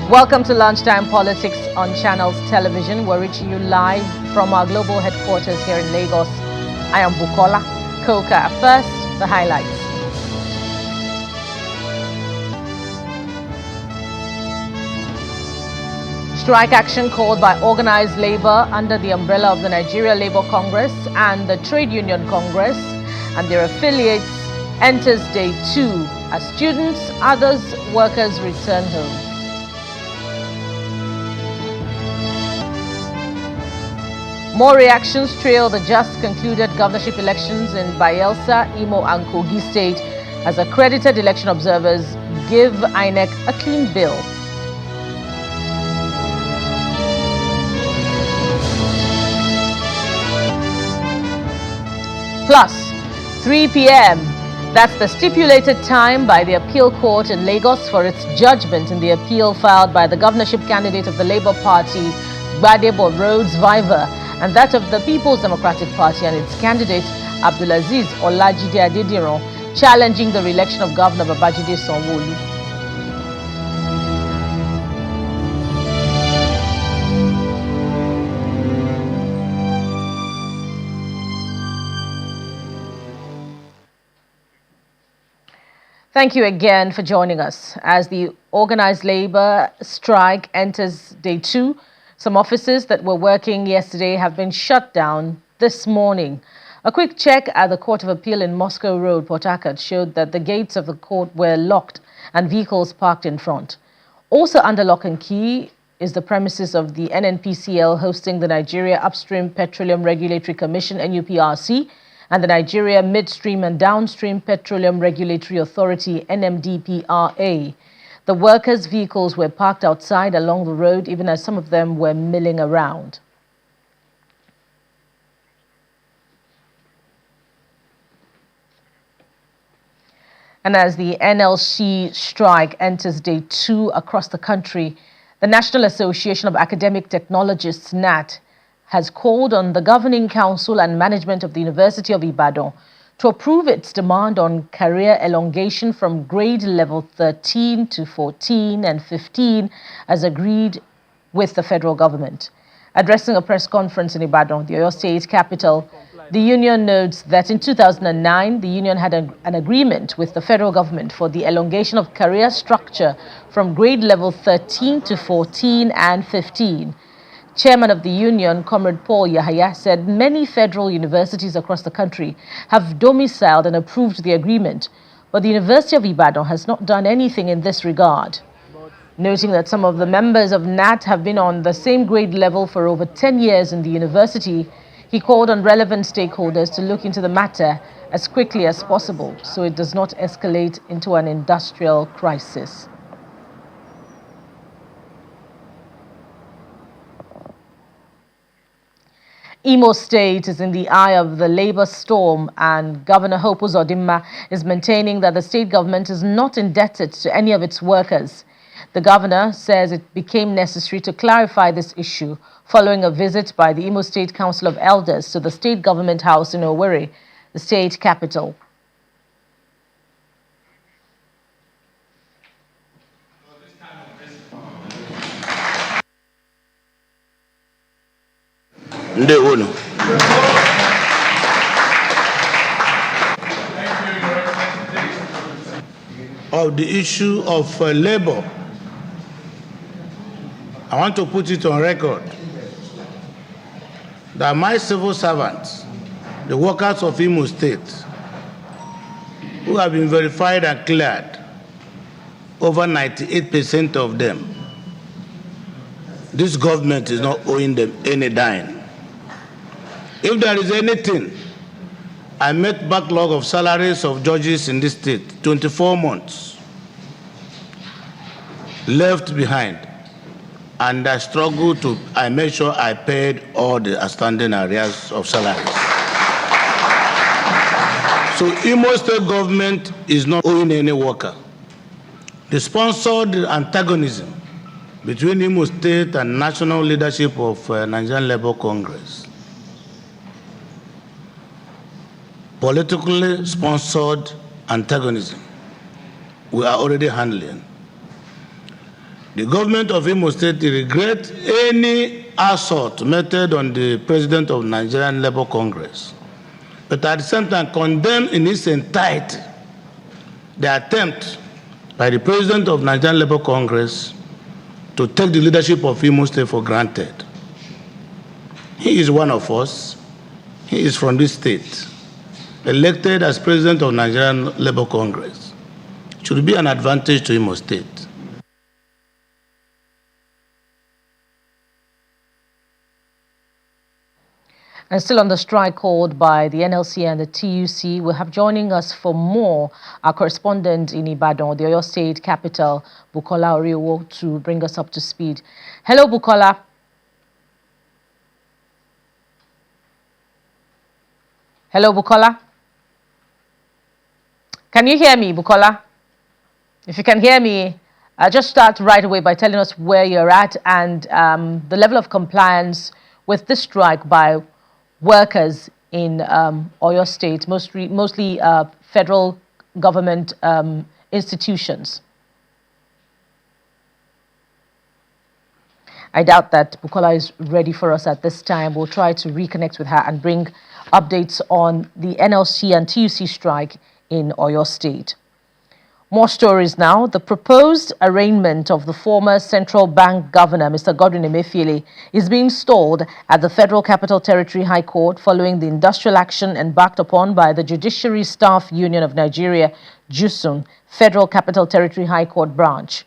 Welcome to Lunchtime Politics on Channels Television. We're reaching you live from our global headquarters here in Lagos. I am Bukola Koka. First, the highlights. Strike action called by organized labor under the umbrella of the Nigeria Labour Congress and the Trade Union Congress and their affiliates enters day 2 as students, others, workers return home. More reactions trail the just concluded governorship elections in Bayelsa, Imo and Kogi State as accredited election observers give INEC a clean bill. Plus, 3 p.m. That's the stipulated time by the appeal court in Lagos for its judgment in the appeal filed by the governorship candidate of the Labour Party, Gbadebo Rhodes Viver, and that of the People's Democratic Party and its candidate, Abdulaziz Olajide Adediran, challenging the re-election of Governor Babajide Sanwo-Olu. Thank you again for joining us. As the organized labor strike enters day 2, some offices that were working yesterday have been shut down this morning. A quick check at the Court of Appeal in Moscow Road, Port Harcourt, showed that the gates of the court were locked and vehicles parked in front. Also under lock and key is the premises of the NNPCL hosting the Nigeria Upstream Petroleum Regulatory Commission, NUPRC, and the Nigeria Midstream and Downstream Petroleum Regulatory Authority, NMDPRA. The workers' vehicles were parked outside along the road, even as some of them were milling around. And as the NLC strike enters day 2 across the country, the National Association of Academic Technologists, NAT, has called on the Governing Council and management of the University of Ibadan to approve its demand on career elongation from grade level 13 to 14 and 15 as agreed with the federal government. Addressing a press conference in Ibadan, the Oyo State capital, the union notes that in 2009, the union had an agreement with the federal government for the elongation of career structure from grade level 13 to 14 and 15. Chairman of the union, Comrade Paul Yahaya, said many federal universities across the country have domiciled and approved the agreement, but the University of Ibadan has not done anything in this regard. Noting that some of the members of NAT have been on the same grade level for over 10 years in the university, he called on relevant stakeholders to look into the matter as quickly as possible so it does not escalate into an industrial crisis. Imo State is in the eye of the labor storm, and Governor Hope Uzodimma is maintaining that the state government is not indebted to any of its workers. The governor says it became necessary to clarify this issue following a visit by the Imo State Council of Elders to the state government house in Owerri, the state capital. Of the issue of labor, I want to put it on record that my civil servants, the workers of Imo State, who have been verified and cleared, over 98% of them, this government is not owing them any dime. If there is anything, I met backlog of salaries of judges in this state, 24 months, left behind. And I struggled I made sure I paid all the outstanding arrears of salaries. So Imo State government is not owing any worker. The sponsored antagonism between Imo State and national leadership of Nigerian Labour Congress, politically sponsored antagonism, we are already handling. The government of Imo State regrets any assault meted on the president of Nigerian Labour Congress, but at the same time condemn in its entirety the attempt by the president of Nigerian Labour Congress to take the leadership of Imo State for granted. He is one of us. He is from this state, elected as president of Nigerian Labour Congress. It should be an advantage to Imo State. And still on the strike called by the NLC and the TUC, we have joining us for more our correspondent in Ibadan, the Oyo State capital, Bukola Oriowo, to bring us up to speed. Hello, Bukola. Hello, Bukola. Can you hear me, Bukola? If you can hear me, just start right away by telling us where you're at and the level of compliance with this strike by workers in Oyo State, mostly federal government institutions. I doubt that Bukola is ready for us at this time. We'll try to reconnect with her and bring updates on the NLC and TUC strike in Oyo State. More stories now. The proposed arraignment of the former Central Bank Governor, Mr. Godwin Emefiele, is being stalled at the Federal Capital Territory High Court following the industrial action embarked upon by the Judiciary Staff Union of Nigeria, JUSUN, Federal Capital Territory High Court branch.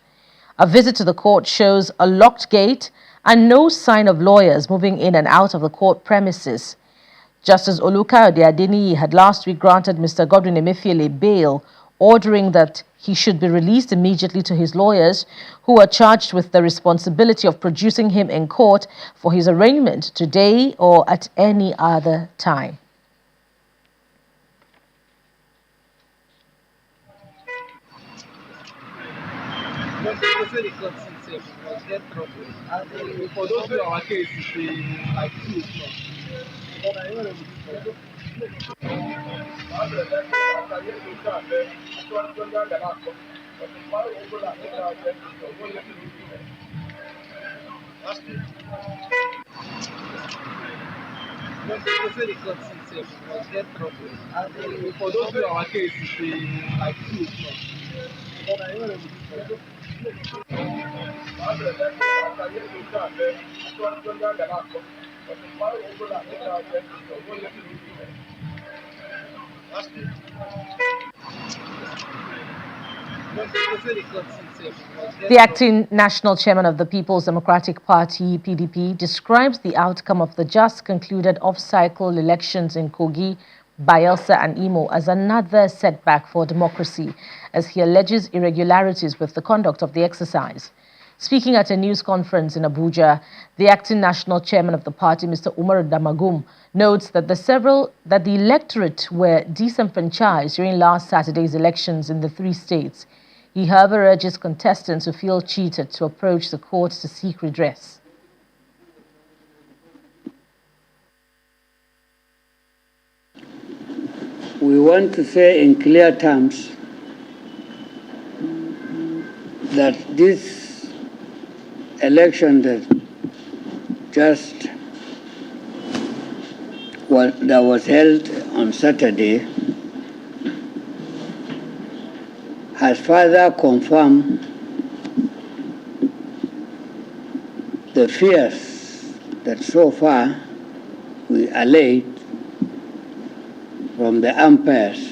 A visit to the court shows a locked gate and no sign of lawyers moving in and out of the court premises. Justice Olukayode Adeniyi had last week granted Mr. Godwin Emefiele bail, ordering that he should be released immediately to his lawyers, who are charged with the responsibility of producing him in court for his arraignment today or at any other time. For those who our case is like 2 o'clock. For those who our case is like 2 o'clock. The acting national chairman of the People's Democratic Party, PDP, describes the outcome of the just concluded off-cycle elections in Kogi, Bayelsa and Imo as another setback for democracy, as he alleges irregularities with the conduct of the exercise. Speaking at a news conference in Abuja, the acting national chairman of the party, Mr. Umar Damagum, notes that the electorate were disenfranchised during last Saturday's elections in the 3 states. He, however, urges contestants who feel cheated to approach the court to seek redress. We want to say in clear terms that this election that was held on Saturday has further confirmed the fears that so far we allayed from the umpires.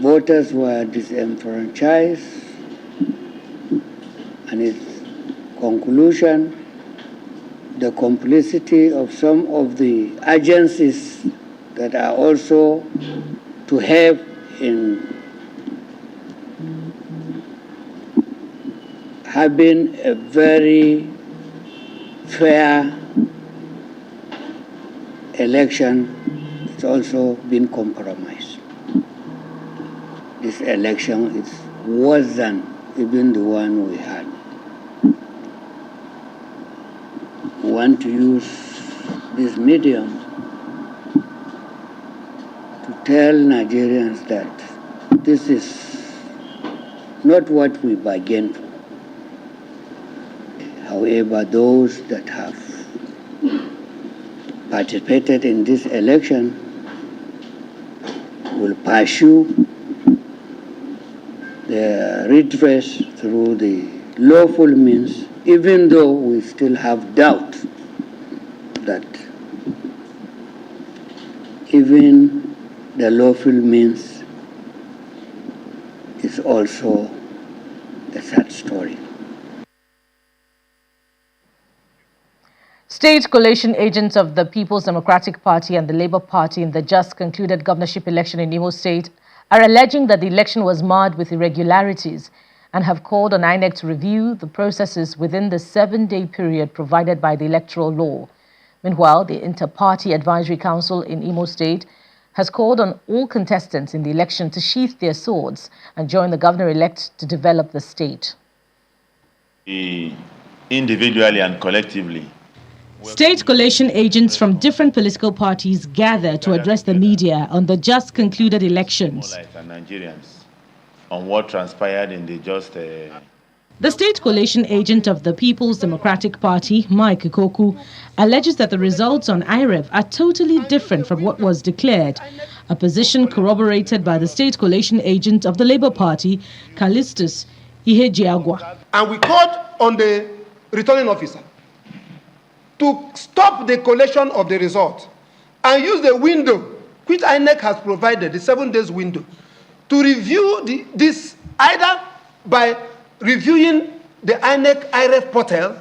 Voters were disenfranchised, and its conclusion, the complicity of some of the agencies that are also to have in having a very fair election, it's also been compromised. This election is worse than even the one we had. We want to use this medium to tell Nigerians that this is not what we bargained for. However, those that have participated in this election will pursue the redress through the lawful means, even though we still have doubt that even the lawful means is also a sad story. State coalition agents of the People's Democratic Party and the Labour Party in the just concluded governorship election in Imo State are alleging that the election was marred with irregularities and have called on INEC to review the processes within the 7-day period provided by the electoral law. Meanwhile, the Inter-Party Advisory Council in Imo State has called on all contestants in the election to sheath their swords and join the governor-elect to develop the state. Individually and collectively. State coalition agents from different political parties gather to address the media on the just concluded elections. Nigerians on what transpired in the just... The state coalition agent of the People's Democratic Party, Mike Ikoku, alleges that the results on IREV are totally different from what was declared, a position corroborated by the state coalition agent of the Labour Party, Callistus Ihejiagwa. And we called on the returning officer to stop the collation of the result and use the window which INEC has provided, the 7 days window, to review this either by reviewing the INEC IREF portal,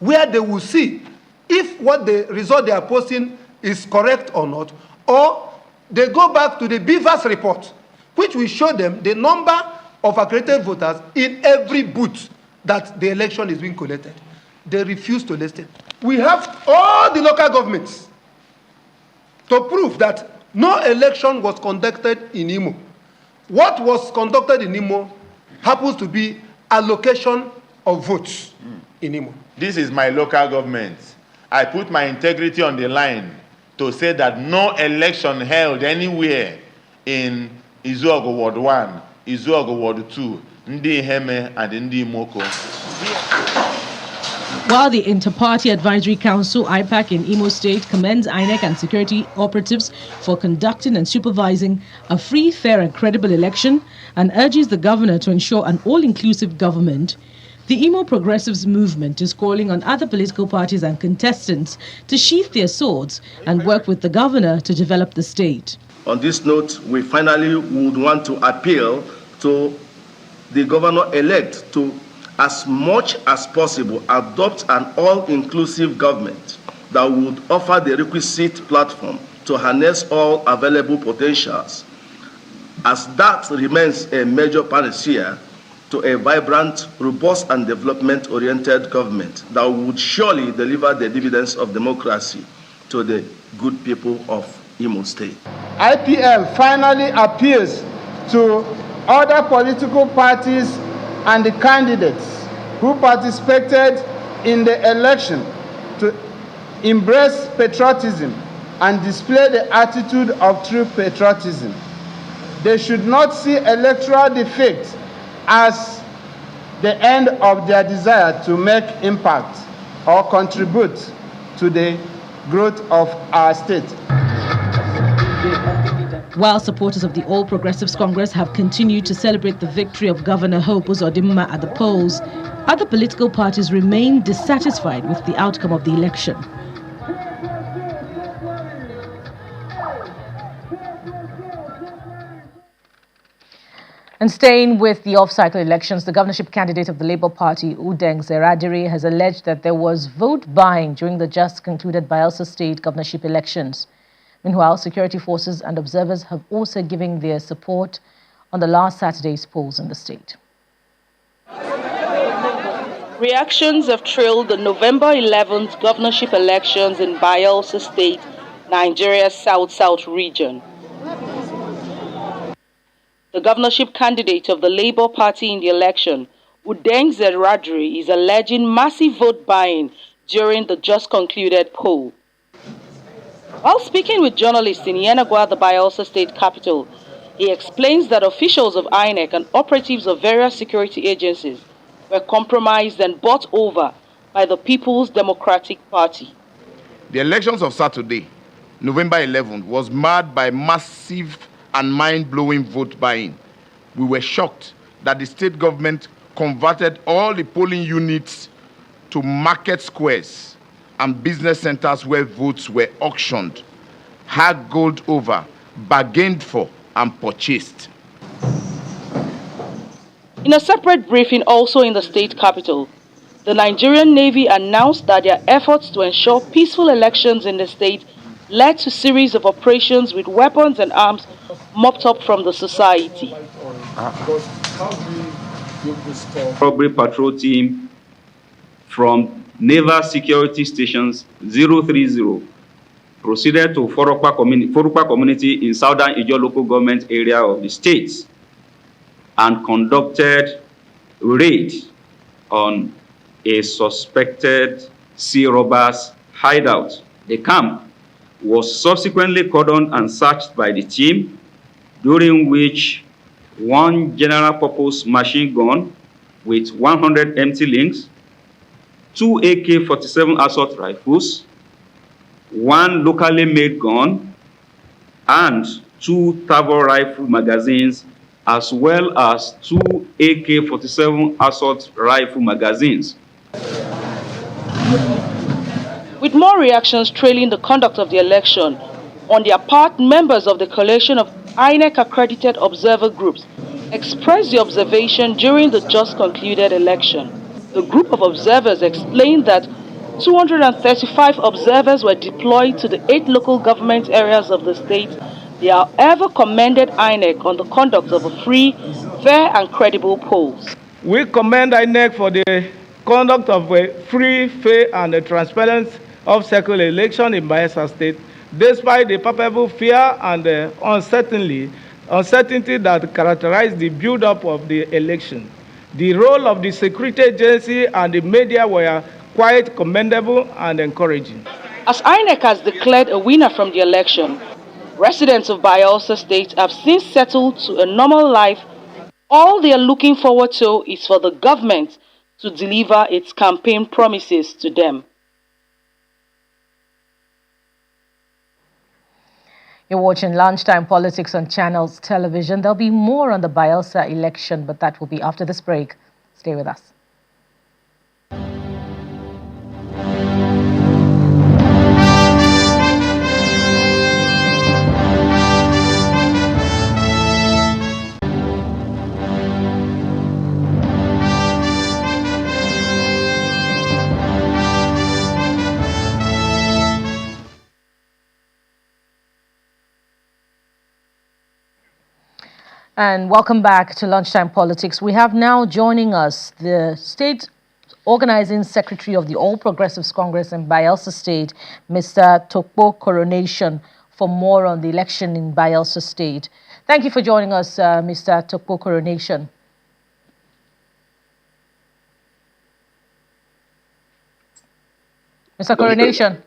where they will see if what the result they are posting is correct or not, or they go back to the BVAS report, which will show them the number of accredited voters in every booth that the election is being collected. They refuse to listen. We have all the local governments to prove that no election was conducted in Imo. What was conducted in Imo happens to be allocation of votes in Imo. This is my local government. I put my integrity on the line to say that no election held anywhere in Izuogo Ward 1, Izuogo Ward 2, Ndi Iheme and Ndi Imoko. While the Inter-Party Advisory Council, IPAC, in Imo State commends INEC and security operatives for conducting and supervising a free, fair and credible election and urges the governor to ensure an all-inclusive government, the Imo Progressives movement is calling on other political parties and contestants to sheath their swords and work with the governor to develop the state. On this note, we finally would want to appeal to the governor-elect to, as much as possible, adopt an all-inclusive government that would offer the requisite platform to harness all available potentials, as that remains a major panacea to a vibrant, robust and development-oriented government that would surely deliver the dividends of democracy to the good people of Imo State. IPL finally appeals to other political parties and the candidates who participated in the election to embrace patriotism and display the attitude of true patriotism. They should not see electoral defeat as the end of their desire to make impact or contribute to the growth of our state. While supporters of the All Progressives Congress have continued to celebrate the victory of Governor Hope Uzodimma at the polls, other political parties remain dissatisfied with the outcome of the election. And staying with the off-cycle elections, the governorship candidate of the Labour Party, Udeng Zeradiri, has alleged that there was vote buying during the just concluded Bayelsa State governorship elections. Meanwhile, security forces and observers have also given their support on the last Saturday's polls in the state. Reactions have trailed the November 11th governorship elections in Bayelsa State, Nigeria's South-South region. The governorship candidate of the Labour Party in the election, Udeng Zeradiri, is alleging massive vote buying during the just concluded poll. While speaking with journalists in Yenagwa, the Bayelsa State capital, He explains that officials of INEC and operatives of various security agencies were compromised and bought over by the People's Democratic Party. The elections of Saturday, November 11th, was marred by massive and mind-blowing vote buying. We were shocked that the state government converted all the polling units to market squares and business centers where votes were auctioned, haggled over, bargained for, and purchased. In a separate briefing also in the state capital, the Nigerian Navy announced that their efforts to ensure peaceful elections in the state led to a series of operations with weapons and arms mopped up from the society. Robbery patrol team from Naval Security Stations 030 proceeded to Forupa community in southern Ijo local government area of the state and conducted raid on a suspected sea robbers hideout. The camp was subsequently cordoned and searched by the team, during which one general purpose machine gun with 100 empty links, 2 AK-47 assault rifles, 1 locally made gun, and 2 Tavor rifle magazines, as well as 2 AK-47 assault rifle magazines. With more reactions trailing the conduct of the election, on their part, members of the coalition of INEC-accredited observer groups expressed the observation during the just concluded election. The group of observers explained that 235 observers were deployed to the 8 local government areas of the state. They however commended INEC on the conduct of a free, fair and credible polls. We commend INEC for the conduct of a free, fair and transparent off-cycle election in Bayelsa State, despite the palpable fear and uncertainty that characterized the build-up of the election. The role of the security agency and the media were quite commendable and encouraging. As INEC has declared a winner from the election, residents of Bayelsa State have since settled to a normal life. All they are looking forward to is for the government to deliver its campaign promises to them. You're watching Lunchtime Politics on Channels Television. There'll be more on the Bayelsa election, but that will be after this break. Stay with us. And welcome back to Lunchtime Politics. We have now joining us the State Organizing Secretary of the All Progressives Congress in Bayelsa State, Mr. Tokpo Coronation, for more on the election in Bayelsa State. Thank you for joining us, Mr. Tokpo Coronation. Mr. Coronation.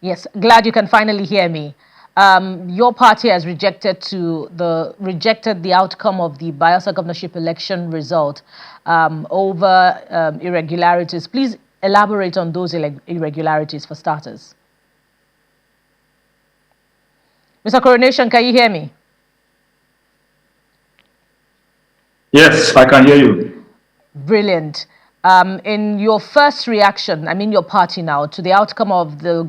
Yes, glad you can finally hear me. Your party has rejected the outcome of the Bayelsa governorship election result over irregularities. Please elaborate on those irregularities for starters. Mr. Coronation, can you hear me? Yes, I can hear you. Brilliant. In your first reaction, I mean your party now, to the outcome of the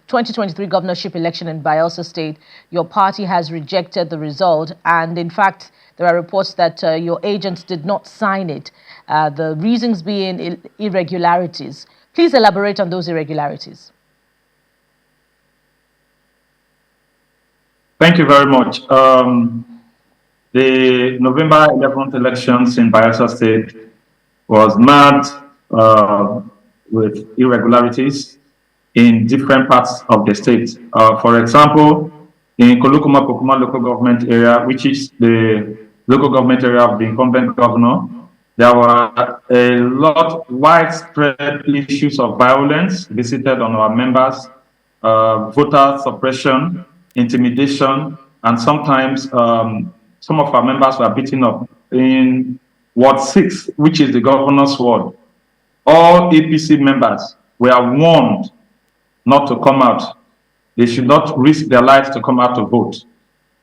2023 governorship election in Bayelsa State, your party has rejected the result, and in fact, there are reports that your agents did not sign it. The reasons being irregularities. Please elaborate on those irregularities. Thank you very much. The November 11th elections in Bayelsa State was marked with irregularities in different parts of the state. For example, in Kolukuma-Kokuma local government area, which is the local government area of the incumbent governor, there were a lot widespread issues of violence visited on our members, voter suppression, intimidation, and sometimes some of our members were beaten up. In Ward 6, which is the governor's ward, all APC members were warned not to come out. They should not risk their lives to come out to vote.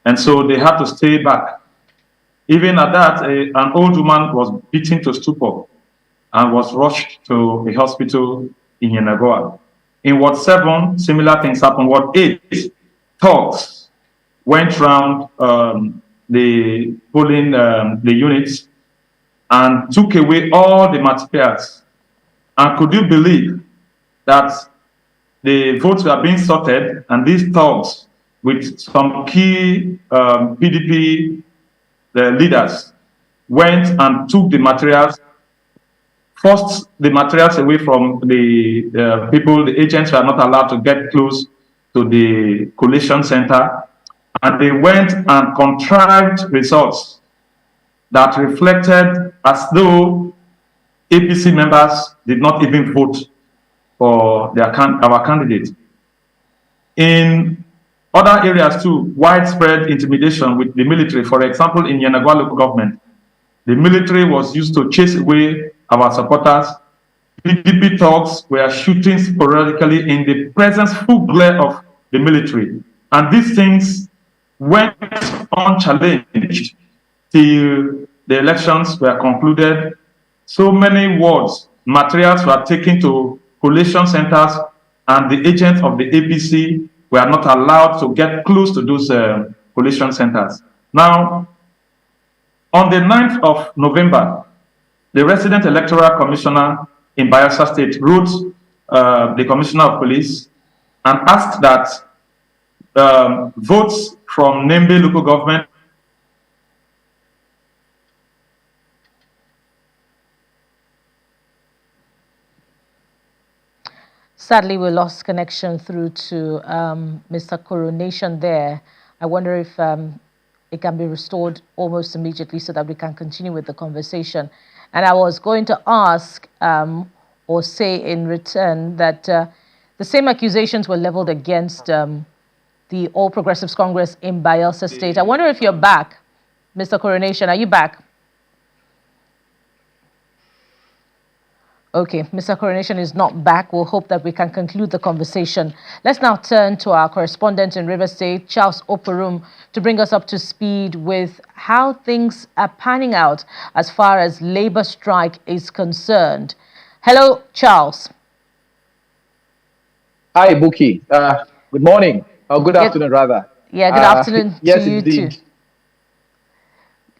And so they had to stay back. Even at that, an old woman was beaten to stupor and was rushed to a hospital in Yenagoa. In Ward 7, similar things happened. Ward 8, thugs went round the polling the units and took away all the materials. And could you believe that the votes were being sorted, and these thugs with some key PDP leaders went and took the materials, forced the materials away from the people. The agents were not allowed to get close to the collation center, and they went and contrived results that reflected as though APC members did not even vote for our candidate. In other areas too, widespread intimidation with the military. For example, in Yenagoa local government, the military was used to chase away our supporters. PDP thugs were shooting sporadically in the presence, full glare of the military. And these things went unchallenged till the elections were concluded. So many wards, materials were taken to collation centers, and the agents of the APC were not allowed to get close to those collation centers. Now, on the 9th of November, the resident electoral commissioner in Bayelsa State wrote the commissioner of police and asked that votes from Nembe local government Sadly, we lost connection through to Mr. Coronation there. I wonder if it can be restored almost immediately so that we can continue with the conversation. And I was going to ask or say in return that the same accusations were leveled against the All Progressives Congress in Bayelsa State. I wonder if you're back, Mr. Coronation. Are you back? Okay, Mr. Coronation is not back. We'll hope that we can conclude the conversation. Let's now turn to our correspondent in River State, Charles Oporum, to bring us up to speed with how things are panning out as far as labor strike is concerned. Hello, Charles. Hi, Buki. Good morning. Or good afternoon, rather. Yeah, good afternoon yes, to you indeed. too.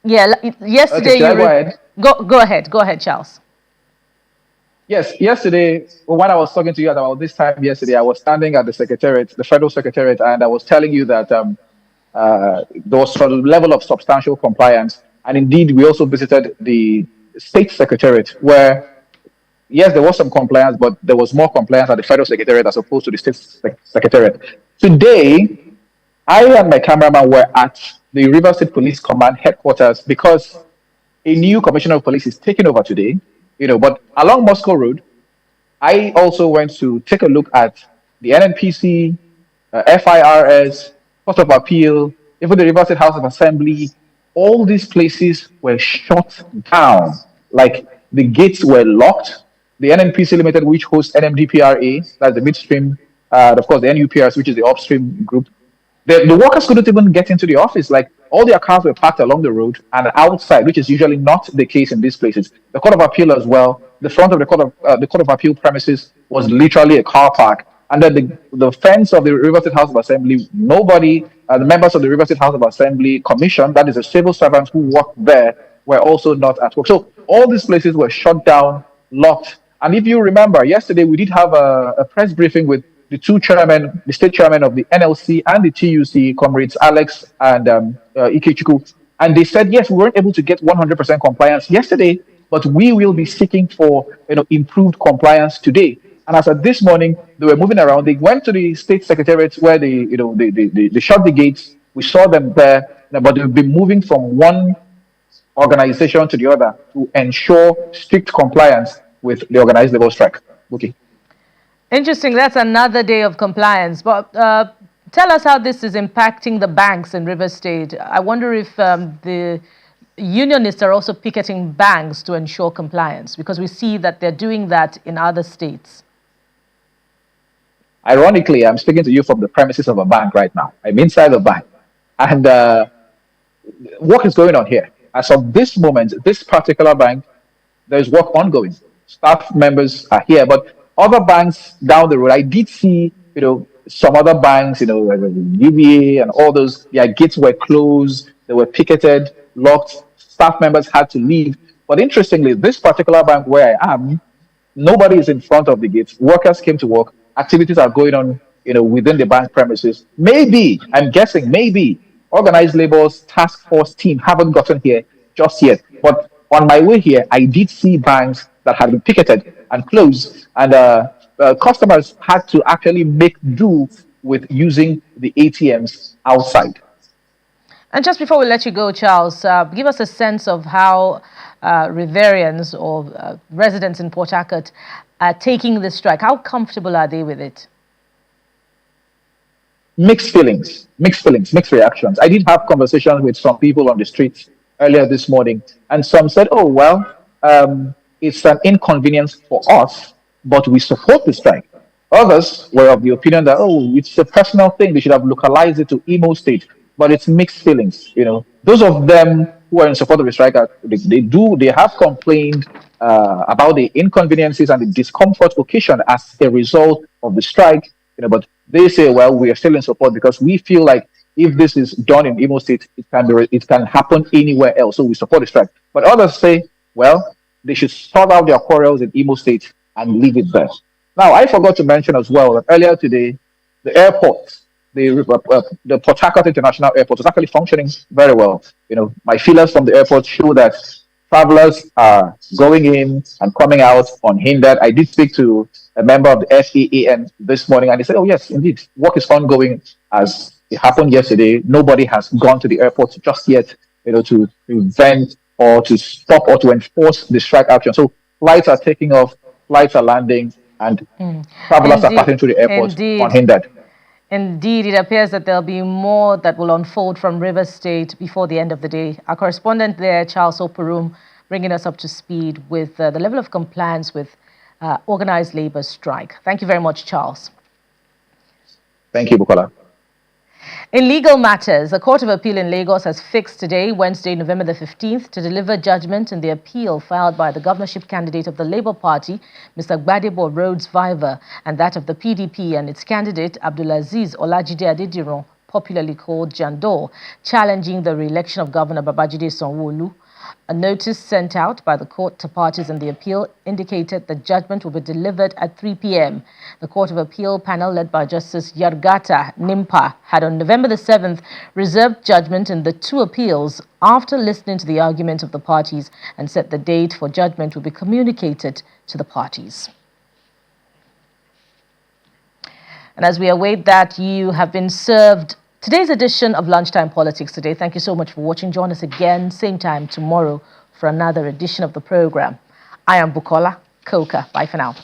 Yeah, yesterday okay, Go ahead, Charles. Yes, yesterday, when I was talking to you at about this time yesterday, I was standing at the Secretariat, the Federal Secretariat, and I was telling you that there was a level of substantial compliance. And indeed, we also visited the State Secretariat, where, yes, there was some compliance, but there was more compliance at the Federal Secretariat as opposed to the State Secretariat. Today, I and my cameraman were at the River State Police Command headquarters because a new commissioner of police is taking over today. But along Moscow Road, I also went to take a look at the NNPC, FIRS, Court of Appeal, even the River State House of Assembly. All these places were shut down. Like the gates were locked. The NNPC Limited, which hosts NMDPRA, that's the midstream, of course, the NUPRS, which is the upstream group. The workers couldn't even get into the office. Like all their cars were parked along the road and outside, which is usually not the case in these places. The Court of Appeal as well. The front of the Court of Appeal premises was literally a car park. And then the fence of the River State House of Assembly, nobody, the members of the River State House of Assembly Commission, that is the civil servants who work there, were also not at work. So all these places were shut down, locked. And if you remember, yesterday we did have a press briefing with the two chairmen, the state chairman of the NLC and the TUC, comrades Alex and Ikechukwu, and they said, yes, we weren't able to get 100% compliance yesterday, but we will be seeking for improved compliance today. And as of this morning, they were moving around. They went to the state secretariat where they shut the gates. We saw them there, but they've been moving from one organization to the other to ensure strict compliance with the organized labor strike. Okay. Interesting. That's another day of compliance. But Tell us how this is impacting the banks in Rivers State. I wonder if the unionists are also picketing banks to ensure compliance, because we see that they're doing that in other states. Ironically, I'm speaking to you from the premises of a bank right now. I'm inside the bank. And work is going on here. As of this moment, this particular bank, there's work ongoing. Staff members are here, but other banks down the road, I did see, some other banks, UBA and all those, their gates were closed, they were picketed, locked, staff members had to leave. But interestingly, this particular bank where I am, nobody is in front of the gates. Workers came to work. Activities are going on, within the bank premises. Maybe, I'm guessing, maybe organized labor's task force team haven't gotten here just yet. But on my way here, I did see banks that had been picketed and closed, and customers had to actually make do with using the ATMs outside. And just before we let you go, Charles, give us a sense of how Riverians or residents in Port Harcourt are taking this strike. How comfortable are they with it? Mixed feelings, mixed reactions. I did have conversations with some people on the streets earlier this morning, and some said, oh, well, it's an inconvenience for us, but we support the strike. Others were of the opinion that, oh, it's a personal thing. They should have localized it to Imo State. But it's mixed feelings. Those of them who are in support of the strike, they have complained about the inconveniences and the discomfort occasioned as a result of the strike. But they say, well, we are still in support because we feel like if this is done in Imo State, it can happen anywhere else. So we support the strike. But others say, well, they should sort out their quarrels in Imo State and leave it there. Now, I forgot to mention as well that earlier today, the airport, the Port Harcourt International Airport is actually functioning very well. My feelers from the airport show that travelers are going in and coming out unhindered. I did speak to a member of the FAAN this morning, and he said, oh, yes, indeed, work is ongoing as it happened yesterday. Nobody has gone to the airport just yet, to prevent or to stop or to enforce the strike action. So flights are taking off, flights are landing, and travelers are passing through the airport unhindered. Indeed, it appears that there'll be more that will unfold from Rivers State before the end of the day. Our correspondent there, Charles Oporum, bringing us up to speed with the level of compliance with organized labor strike. Thank you very much, Charles. Thank you, Bukola. In legal matters, the Court of Appeal in Lagos has fixed today, Wednesday, November the 15th, to deliver judgment in the appeal filed by the governorship candidate of the Labour Party, Mr. Gbadebo Rhodes Viver, and that of the PDP and its candidate, Abdulaziz Olajide Adediran, popularly called Jandor, challenging the re-election of Governor Babajide Sanwo-Olu. A notice sent out by the court to parties in the appeal indicated the judgment will be delivered at 3 p.m. The Court of Appeal panel led by Justice Yargata Nimpa had on November the 7th reserved judgment in the two appeals after listening to the arguments of the parties and set the date for judgment will be communicated to the parties. And as we await that, you have been served today's edition of Lunchtime Politics Today. Thank you so much for watching. Join us again, same time tomorrow for another edition of the program. I am Bukola Koka. Bye for now.